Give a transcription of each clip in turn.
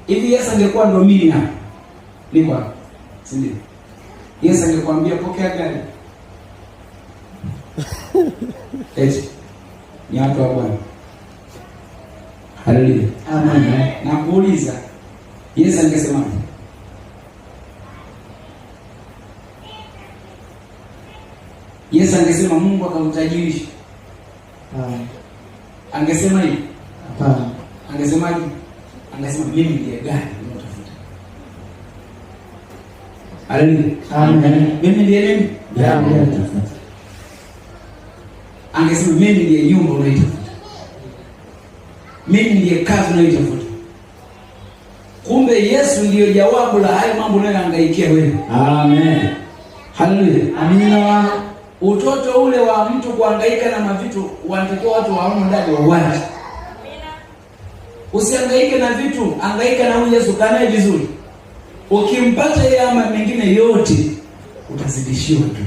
Hivi Yesu angekuwa ndo mimi hapa. Niko hapa. Si ndio? Yesu angekwambia pokea gari. Eti ni watu wa Bwana. Haleluya. Amen. Na kuuliza Yesu angesemaje? Yesu angesema Mungu akamtajirisha. Angesema hivi? Hapana. Angesemaje? Angesema mimi ndiye gari ninayotafuta. Haleluya. Amen. Mimi ndiye nini? Gari ninayotafuta. Angesema mimi ndiye nyumba unayotafuta. Mimi ndiye kazi unayotafuta. Kumbe Yesu ndiyo jawabu la hayo mambo unayohangaikia wewe. Amen. Haleluya. Amina. Utoto ule wa mtu kuhangaika na mavitu, wanatakiwa watu waone ndani wa uwanja. Amina. Usihangaike na vitu, hangaika na huyu Yesu, kanae vizuri. Ukimpata yeye ama mengine yote utazidishiwa tu.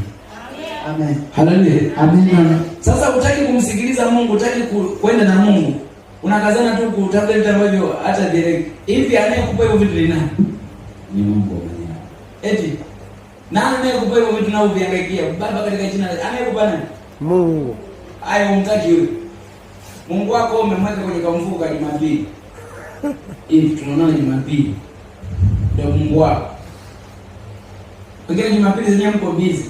Amen. Haleluya. Amina. Sasa hutaki kumsikiliza Mungu, hutaki kwenda na Mungu. Unakazana tu kutafuta vitu ambavyo hata direct. Hivi anayekupa hivyo vitu ni nani? Ni Mungu mwenyewe. Eti nani anayekupa hivyo vitu na uviangaikia? Baba katika jina anayekupa nani? Mungu. Hayo umtaki yule. Mungu wako umemweka kwenye kamfuko kwa Jumapili. Hivi tunaona Jumapili. Ndio Mungu wako. Pengine Jumapili zenyewe mko busy.